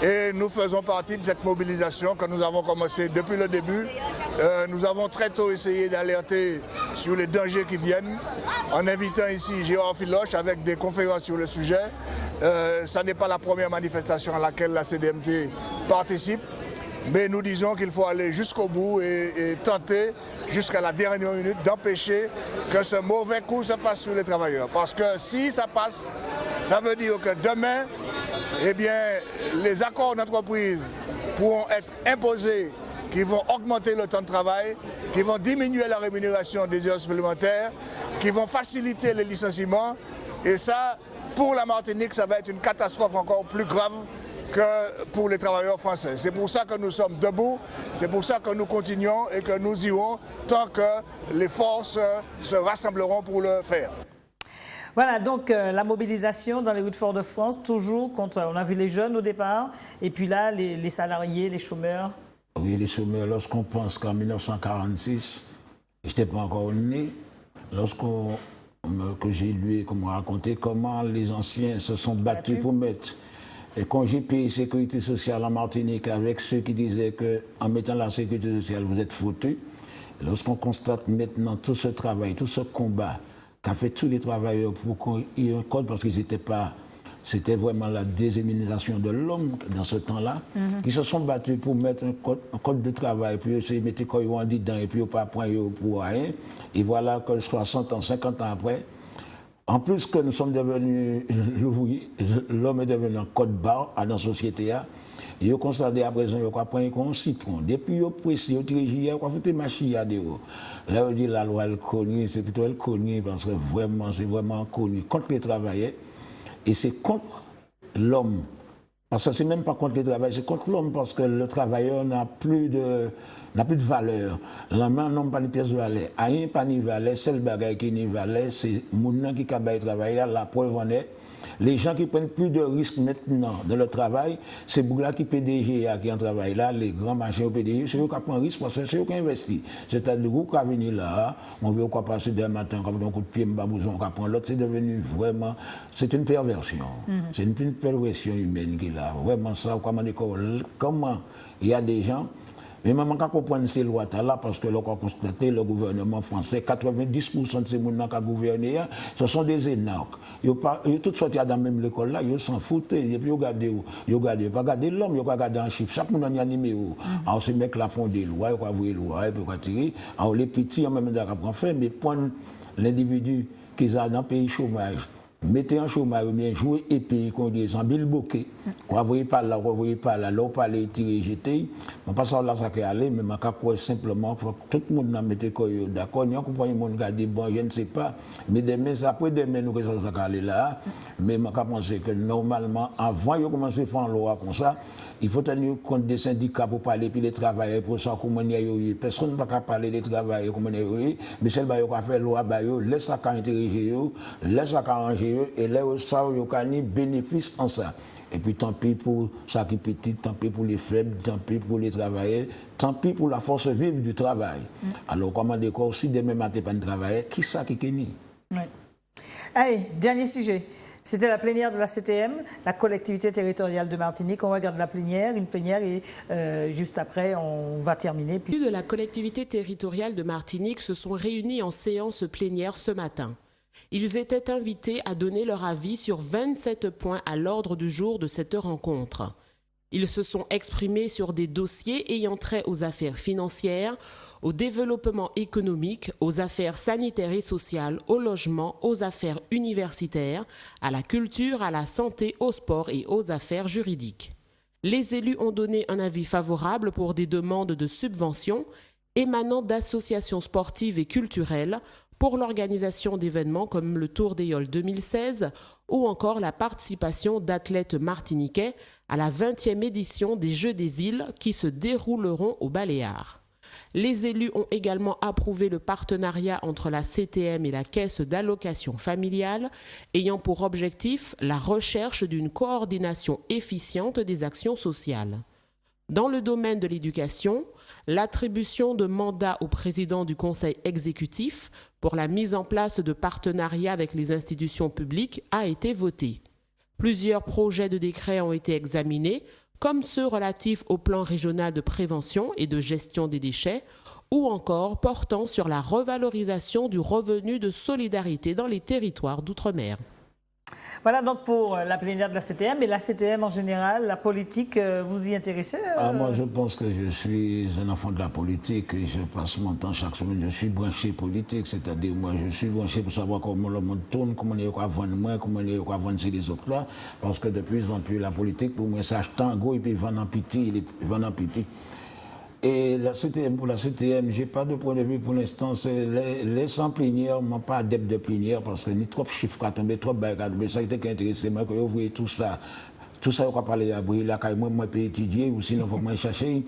et nous faisons partie de cette mobilisation que nous avons commencé depuis le début. Nous avons très tôt essayé d'alerter sur les dangers qui viennent en invitant ici Gérard Filoche avec des conférences sur le sujet. Ça n'est pas la première manifestation à laquelle la CDMT participe, mais nous disons qu'il faut aller jusqu'au bout et tenter jusqu'à la dernière minute d'empêcher que ce mauvais coup se fasse sur les travailleurs. Parce que si ça passe, ça veut dire que demain, les accords d'entreprise pourront être imposés, qui vont augmenter le temps de travail, qui vont diminuer la rémunération des heures supplémentaires, qui vont faciliter les licenciements. Et ça, pour la Martinique, ça va être une catastrophe encore plus grave que pour les travailleurs français. C'est pour ça que nous sommes debout, c'est pour ça que nous continuons et que nous irons tant que les forces se rassembleront pour le faire. Voilà, donc la mobilisation dans les rues de Fort-de-France, toujours contre, on a vu les jeunes au départ, et puis là, les salariés, les chômeurs. Oui, les chômeurs, lorsqu'on pense qu'en 1946, je n'étais pas encore né, que j'ai lu et qu'on m'a raconté comment les anciens se sont battus pour mettre et congé payé sécurité sociale en Martinique avec ceux qui disaient qu'en mettant la sécurité sociale, vous êtes foutus. Lorsqu'on constate maintenant tout ce travail, tout ce combat qu'a fait tous les travailleurs pour qu'il y ait un code, parce qu'ils n'étaient pas... C'était vraiment la déshumanisation de l'homme dans ce temps-là, qui se sont battus pour mettre un code de travail, puis ils mettaient quoi ils ont dit dedans, et puis ils n'ont pas pris pour rien. Et voilà que 60 ans, 50 ans après, en plus que nous sommes devenus, l'homme est devenu un code barre dans la société, Ils ont constaté à présent, ils ont pris un citron. Depuis ils ont pressé, ils ont tiré, ils ont foutu machine à dehors. Là, on dit la loi elle connaît, c'est plutôt elle connaît parce que vraiment, c'est vraiment connu contre les travailleurs et c'est contre l'homme. Parce que c'est même pas contre les travailleurs, c'est contre l'homme parce que le travailleur n'a plus de valeur. L'homme n'a pas de pièces de valeur. Rien pas de valeur, seul bagage qui n'y valeur, c'est mon nom qui a travaillé la preuve en est. Les gens qui prennent plus de risques maintenant dans le travail, c'est pour là qui PDG qui en travail là, les grands marchés au PDG, c'est eux qui prennent risque parce que c'est eux qui investissent. C'est-à-dire que vous qui venir là, on veut quoi passer demain matin, quand on a un coup de pied, on prend l'autre, c'est devenu vraiment, c'est une perversion. C'est une perversion humaine qui est là. Vraiment ça, comment il y a des gens. Mais maman, quand on comprend ces lois-là, parce que l'on a constaté, le gouvernement français, 90% de ces gens qui ont gouverné, ce sont des énarques. Ils ont tous sorti dans la même école là, ils s'en foutent, et puis ils regardent pas regarder l'homme, ils regardent un chiffre. Chaque monde a un numéro. Alors ces mecs là font des lois, ils vont les lois, ils peuvent tirer. Alors les petits, en même temps, ils faire, mais prendre l'individu qui est dans le pays chômage, mettez en chômage, bien jouer et payer qu'on dit sans bill bouquet. Vous voyez pas là, là, pas les tirer, jeter. On passe là, ça peut aller, mais je simplement, tout le monde mette d'accord. Il y a un monde qui a dit, bon, je ne sais pas, mais demain, après demain, nous ça va aller là. Mais je pense que normalement, avant de commencer à faire une loi comme ça, il faut tenir compte des syndicats pour parler, puis les travailleurs, pour ça, comment il y a. Personne ne va pas parler des travailleurs, comment il y a. Mais celle qui a fait la loi, laisse ça intéresser, laisse ça arranger, et là, ça, il y a un bénéfice en ça. Et puis tant pis pour ça qui est petit, tant pis pour les faibles, tant pis pour les travailleurs, tant pis pour la force vive du travail. Alors, comment dire quoi, si demain matin pas de travail, qui ça qui est ni? Allez, dernier sujet. C'était la plénière de la CTM, la collectivité territoriale de Martinique. On regarde la plénière, une plénière et juste après, on va terminer. Puis de la collectivité territoriale de Martinique se sont réunis en séance plénière ce matin. Ils étaient invités à donner leur avis sur 27 points à l'ordre du jour de cette rencontre. Ils se sont exprimés sur des dossiers ayant trait aux affaires financières, au développement économique, aux affaires sanitaires et sociales, au logement, aux affaires universitaires, à la culture, à la santé, au sport et aux affaires juridiques. Les élus ont donné un avis favorable pour des demandes de subventions émanant d'associations sportives et culturelles pour l'organisation d'événements comme le Tour des Yoles 2016 ou encore la participation d'athlètes martiniquais à la 20e édition des Jeux des Îles qui se dérouleront aux Baléares. Les élus ont également approuvé le partenariat entre la CTM et la Caisse d'allocation familiale, ayant pour objectif la recherche d'une coordination efficiente des actions sociales. Dans le domaine de l'éducation, l'attribution de mandats au président du conseil exécutif pour la mise en place de partenariats avec les institutions publiques a été votée. Plusieurs projets de décret ont été examinés, comme ceux relatifs au plan régional de prévention et de gestion des déchets, ou encore portant sur la revalorisation du revenu de solidarité dans les territoires d'outre-mer. Voilà donc pour la plénière de la CTM. Et la CTM en général, la politique, vous y intéressez Moi, je pense que je suis un enfant de la politique et je passe mon temps chaque semaine. Je suis branché politique, c'est-à-dire moi, je suis branché pour savoir comment le monde tourne, comment il y a quoi vendre moi, comment il y a quoi vendre chez les autres là. Parce que de plus en plus, la politique, pour moi, c'est acheter en gros et puis vendre en petit, Et pour la CTM, je n'ai pas de point de vue pour l'instant. Les 100 plénières, je ne suis pas adepte de plénière parce que ni trop de chiffres qui tombent, trop de bagages. Mais ça qui intéressé, moi, que vous voyez tout ça, on va parler à Brille, là, moi, je peux étudier ou sinon, il faut moi chercher.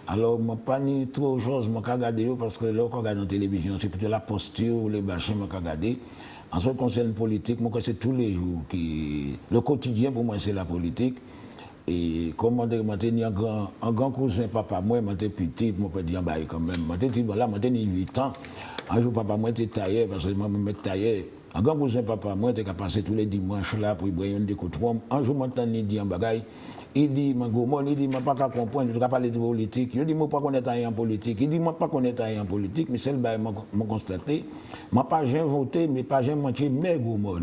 Alors, je ne pas ni trop de choses, je regarde parce que là, on regarde en télévision, c'est plutôt la posture ou les machins, je regarde. En ce qui concerne la politique, moi, c'est tous les jours. Le quotidien, pour moi, c'est la politique. Et comme un grand cousin, papa, moi, je suis petit, je peux dire, quand même, je suis 8 ans. Un jour, papa, moi, j'étais taillé, parce que moi, je me taillé. Un grand cousin, papa, moi, j'étais passé tous les dimanches là pour boire une découtrome. Un jour, je me dit un bagage. Il dit, il dit, je ne pas comprendre, je ne parler de politique. Je dis, je ne pas connaître rien en politique. Il dit, je ne pas connaître rien en politique, mais c'est le bagage que je constaté. Je n'ai pas jamais voté, mais pas jamais menti, mais gourmand.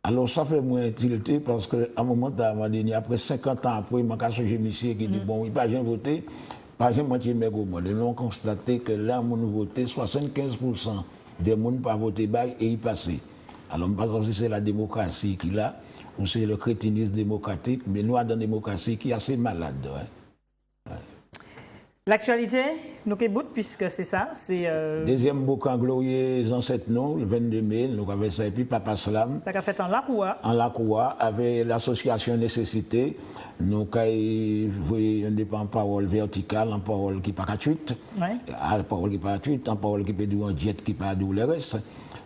Alors ça fait moins utilité parce qu'à un moment donné, après 50 ans après, je suis monsieur qui dit bon, il n'a pas jamais voté, pas jamais moitié mais au monde. Nous avons constaté que là, on a voté 75% des gens pas voté et ils passaient. Alors, je ne sais pas si c'est la démocratie qui l'a, ou c'est le crétinisme démocratique, mais nous, dans la démocratie qui est assez malade. Ouais. L'actualité, nous bout puisque c'est ça. Deuxième boucan glorieux ancêtres, nous, le 22 mai, nous avons ça, et puis Papa Slam. Ça a fait en Lakoua. En Lakoua, avec l'association Nécessité, nous avons une parole verticale, une parole qui n'est pas gratuite, une parole qui n'est pas gratuite, une parole qui peut dire un jet qui peut dire le reste.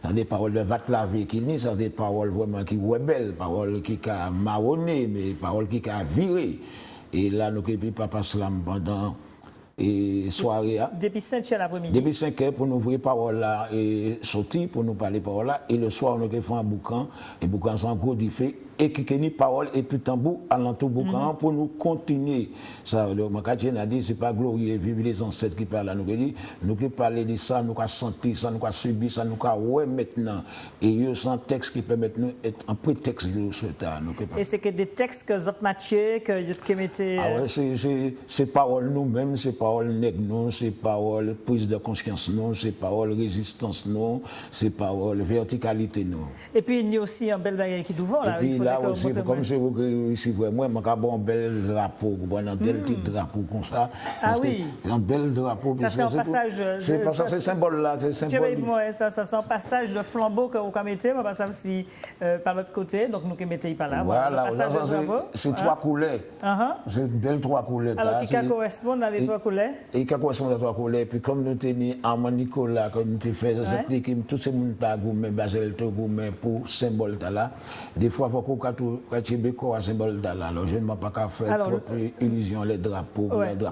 Ça des paroles de vatlavé qui ni, ça des paroles vraiment qui rebelles, paroles qui a marronné, mais paroles qui a viré. Et là, nous avons Papa Slam pendant et soirée. Depuis 5 heures l'après-midi. Depuis 5 heures pour nous ouvrir parole là et sortir pour nous parler parole là. Et le soir, nous avons fait un boucan, et boucan sans gros diffé, et qui ni parole et puis tambour à l'entour boucan pour nous continuer. Ça, le Makatien a dit, c'est pas glorieux, vivre les ancêtres qui parlent là. Nous qui parler de ça, nous qui sentir ça, nous qui subir ça, nous qui ouais maintenant. Et il y a un texte qui permet nous être un prétexte de ce temps. Et c'est que des textes que Zot Mathieu, que qui mettaient. Ah ouais, c'est paroles nous-mêmes, c'est paroles nègres nous, c'est paroles prise de conscience nous, c'est paroles résistance nous, c'est paroles verticalité nous. Et puis il y a aussi un bel bagage qui devant là. Là aussi, comme c'est vous ici, moi, je vais un bel drapeau, un tel petit drapeau comme ça. Ah oui. Un bel drapeau. Ça, c'est un passage. C'est symbole là, c'est symbole. Ça, c'est un passage de flambeau que vous mettez, on va savoir si par l'autre côté, donc nous qui mettez par là. Voilà, c'est 3 couleurs. C'est belle 3 couleurs. Alors, qui correspond à les 3 couleurs? Et qui correspond à 3 couleurs. Puis comme nous tenons Armand Nicolas, comme nous avons fait, j'explique tous ces gens pour symbole là. Des fois, quand tu es symbole d'Allah, alors je ne m'ai pas qu'à faire trop illusion, les drapeaux.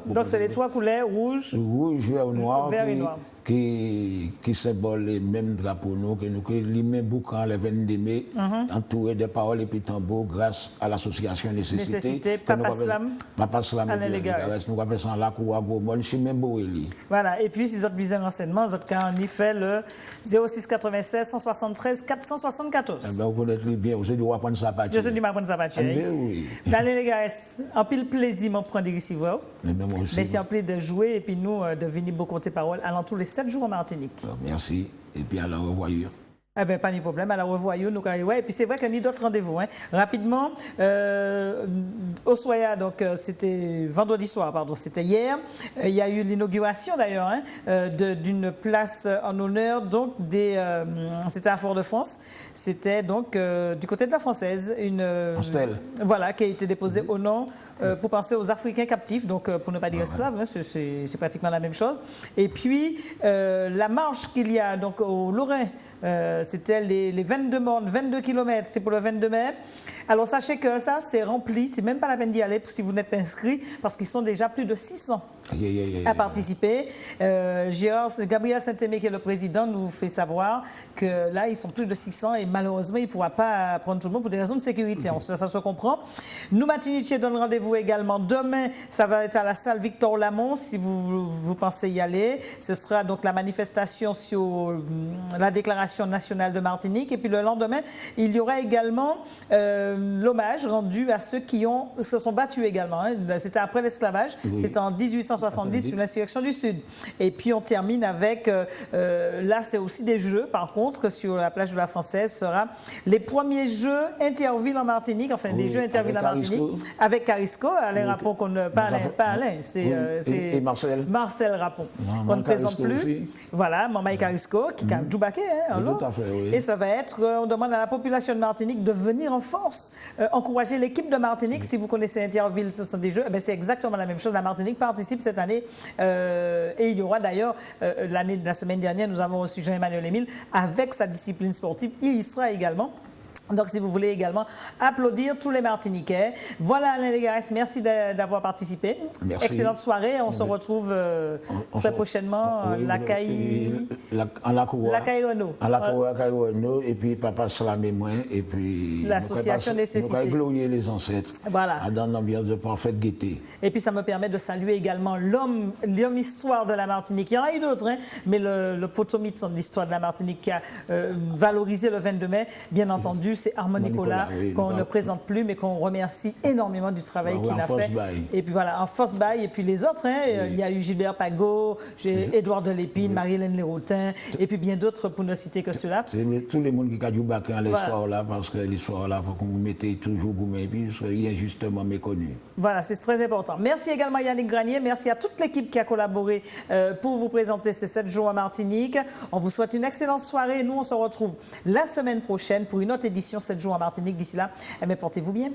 Donc c'est les 3 couleurs, rouge, vert, noir, vert et noir. Qui symbolise les mêmes drapeaux, que nous les mêmes boucans le 22 mai, entourés de paroles et puis tambours grâce à l'association Nécessité. Papa Slam. Papa Slam. Nous avons fait ça là, voilà, et puis si vous avez besoin de renseignements, vous avez fait le 06 96 173 474. Vous connaissez bien, vous avez dû apprendre ça à partir. Je sais dû m'apprendre ça à partir. Oui. Allez les gars, un pile plaisir de prendre ici. Mais c'est un plaisir de jouer et puis nous de venir beaucoup de paroles allant tous les 7 jours en Martinique. Merci. Et puis à la revoyure. Eh bien, pas de problème. À la revoyure, nous, ouais. Et puis c'est vrai qu'il y a d'autres rendez-vous. Rapidement, au Soya, donc c'était vendredi soir, pardon, c'était hier. Il y a eu l'inauguration d'ailleurs d'une place en honneur donc c'était à Fort-de-France. C'était donc du côté de la Française une stèle. Voilà, qui a été déposée au nom pour penser aux Africains captifs. Donc pour ne pas dire esclaves, c'est pratiquement la même chose. Et puis la marche qu'il y a donc au Lorrain. C'était les 22 mornes, 22 km, c'est pour le 22 mai. Alors sachez que ça, c'est rempli, c'est même pas la peine d'y aller si vous n'êtes pas inscrit, parce qu'ils sont déjà plus de 600 à participer. Gabriel Saint-Aimé, qui est le président, nous fait savoir que là, ils sont plus de 600 et malheureusement, il ne pourra pas prendre tout le monde pour des raisons de sécurité. Ça se comprend. Nous, Martinique donne rendez-vous également demain. Ça va être à la salle Victor Lamont, si vous pensez y aller. Ce sera donc la manifestation sur la déclaration nationale de Martinique. Et puis le lendemain, il y aura également l'hommage rendu à ceux qui se sont battus également. C'était après l'esclavage. C'était en 1870 sur l'insurrection du Sud. Et puis on termine avec, là c'est aussi des jeux, par contre, que sur la plage de la Française sera les premiers jeux intervilles en Martinique, enfin des jeux intervilles en Martinique, avec Carisco, Alain Rapon, pas Alain, c'est Marcel Rapon, qu'on ne présente plus. Aussi. Voilà, Maman Carisco, qui a Djoubaké, et ça va être, on demande à la population de Martinique de venir en force, encourager l'équipe de Martinique. Si vous connaissez Interville, ce sont des jeux, c'est exactement la même chose. La Martinique participe cette année et il y aura d'ailleurs la semaine dernière nous avons reçu Jean-Emmanuel Émile avec sa discipline sportive, il y sera également. Donc, si vous voulez également applaudir tous les Martiniquais. Voilà, Alain Légarès, merci d'avoir participé. Merci. Excellente soirée. On se retrouve très prochainement en Lacaille Renault. En Lacaille Renault, et puis Papa Slam et moi, et puis l'association Nécessité. Nous allons glorifier les ancêtres. Voilà. Dans une ambiance de parfaite gaieté. Et puis, ça me permet de saluer également l'homme histoire de la Martinique. Il y en a eu d'autres, mais le potomite de l'histoire de la Martinique qui a valorisé le 22 mai, bien entendu. c'est Armand Nicolas qu'on ne présente plus, mais qu'on remercie énormément du travail qu'il a fait. Et puis voilà, en force bail, et puis les autres, il y a eu Gilbert Pagot, Édouard Delépine, Marie-Hélène Lérotin, et puis bien d'autres pour ne citer que ceux-là. C'est tous les gens qui ont du bac à l'histoire là, parce que l'histoire là, il faut que vous mettez toujours vous et puis soyez injustement méconnu. Voilà, c'est très important. Merci également Yannick Granier, merci à toute l'équipe qui a collaboré pour vous présenter ces 7 jours à Martinique. On vous souhaite une excellente soirée. Nous, on se retrouve la semaine prochaine pour une autre édition 7 jours à Martinique. D'ici là, portez-vous bien.